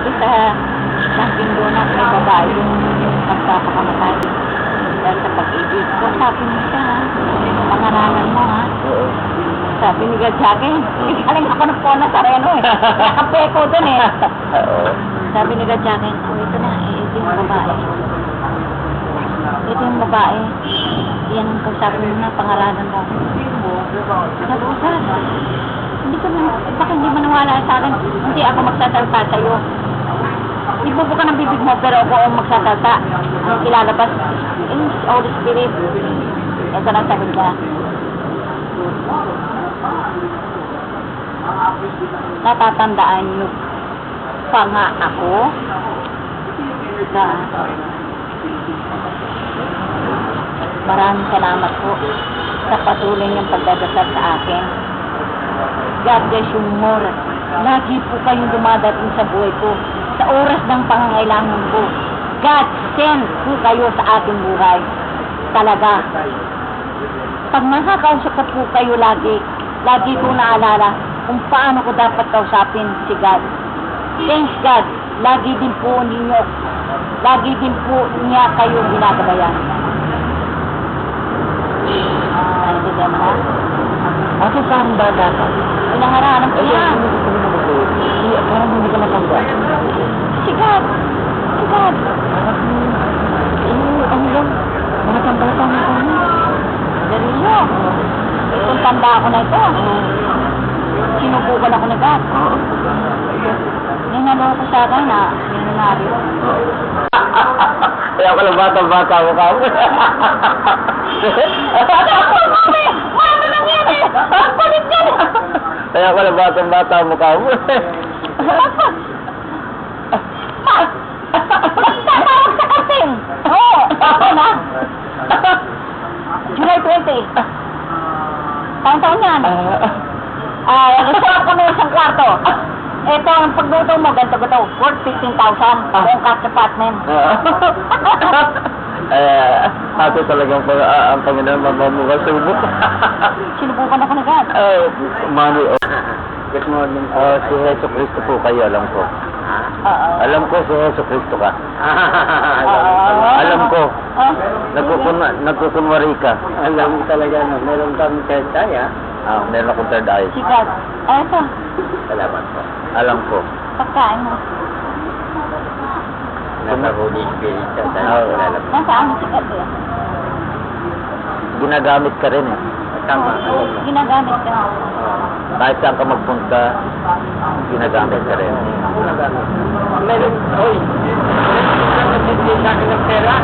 doon sa Dunkin' Donut, may babae yung nagpapakamatay. Dahil sa pag-ibig. Kung sabi mo siya, ha? Pangaralan mo, ha? Oo. Sabi ni Gajake, galing ako ng Pona Sareno, eh. Nakape ko doon, eh. Oo. Sabi ni Gajake, oh, ito na, ito yung babae. Ito yung babae. Yan ang kasabi mo na, pangaralan mo. Sabi ko, sir, hindi ko na, baka hindi maniwala sa akin, hindi ako magsasalta sa'yo. Ibubo ka ng bibig mo, pero ako ang magsasalta. Ang ilalabas, in Holy Spirit. Ito na sabi niya. Natatandaan niyo pa nga ako na maraming salamat po sa patuloy niyong pagdadasal sa akin. God bless you more. Lagi po kayong dumadating sa buhay ko sa oras ng pangangailangan ko. God send po kayo sa ating buhay. Talaga. Pag nakakausap ko po kayo lagi ko naalala kung paano ko dapat kausapin si God. Thanks God. Lagi din po niya kayo ginagabayan. Naintindihan mo na? Ako saan ba dapat? Pinaharanap ko yan. Parang hindi ka matanda. Si God. Si God. Ano lang? Mga tanda-tanda mo kami. Darilyo. Itong tanda ako na ito. Sinubukan ako na God. Yung naloko sa akin na milyonaryo. Kaya pala bata-bata mo ka mo. Ano lang yan eh? Palit yan eh! Kaya pala bata-bata mo ka mo. Magtatawag sa kasing! Oo! Ako na! July 20. Taon-taon yan. Reserve ko na isang kwarto. Ito, ang pagluto mo, ganito-ganito. Worth 15,000. Buong cash apartment. Ato talagang ang Panginoon mamamukasubok. Sinubukan ako na God. Mami, good morning. Si Jesu Cristo po kayo, alam ko. Alam ko si Jesu Cristo ka. Alam ko. Nagkukunwari ka. Alam talaga na meron kami third eye, meron akong third eye. Si God. Ito. Salamat po. Alam ko. Pagkain mo. Nasa Holy Spirit ka tayo. Nasaan si God eh? Ginagamit ka rin eh. Tama. Ginagamit ka. Kahit saan ka magpunta, ginagamit ka rin. Ginagamit. Meron, oy, nagbibigay sa akin ng pera.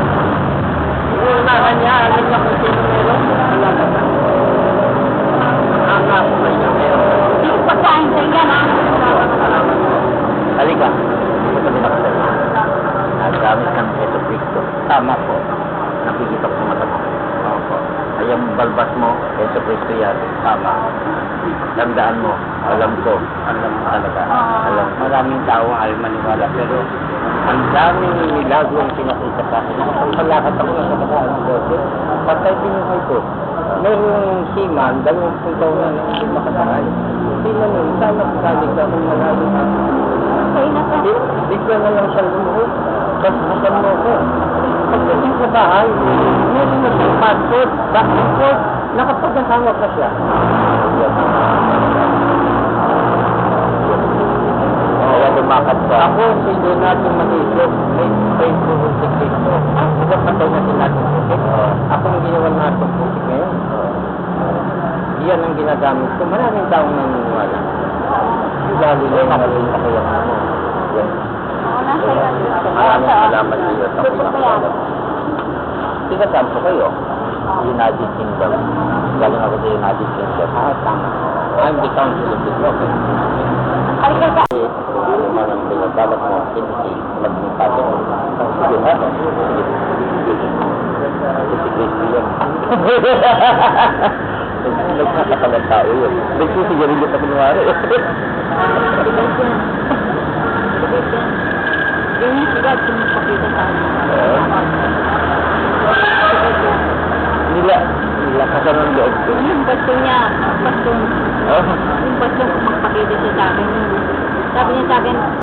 Inuunahan niya, alam niya kung sino meron. Ang ako kayo meron. Yung pagkain sa yan ah. Halika, hindi mo sabi nakasabi. Nagamit ka ng Jesu Cristo. Tama po. Nakikita ko sa mata mo. Opo. Ay, ang balbas mo, Jesu Cristo yan. Tama. Tandaan mo, alam ko. Alam mo talaga. Alam. Maraming tao ang ayaw maniwala, pero ang daming milagro ang pinakita sa akin. Nakapagpalakat ako ng kapasaan ng Diyos. Patay binuhay ko. Mayroong seaman, 20 taon na hindi makasakay. Seaman nun, sana kasalig ka kung malalim ka. Okay na to. Bigla na lang siya lumuhod. Kasbukan mo ko. Pagdating sa bahay, meron na siyang passport, passport, nakapag-asawa pa siya. Kaya lumakad ka. Ako, si Donato Manisio, may Facebook sa Facebook. Diba patay na si Nato Putik? Ako ang ginawa Nato Putik ngayon. Yan ang ginagamit ko. Maraming taong naniniwala. Dahil ay nakalimutan pa kaya mo. Yan. Maraming salamat sa iyo sa pinakalaman. Sige, saan po kayo? United Kingdom. Galing ako sa United Kingdom. Tama. I'm the council of the prophet. Halika ka. Manang pinagbalat mo, hindi magmutato. Sige, ha? Si Cristo yan. Nagkakatalang tao yun. Nagsusigarin yung pakunwari. Yun yung si God, sumipakita sa akin. Nilakasan ng loob ko. Yung basto niya, yung bastong magpakita siya sa akin. Sabi niya sa akin,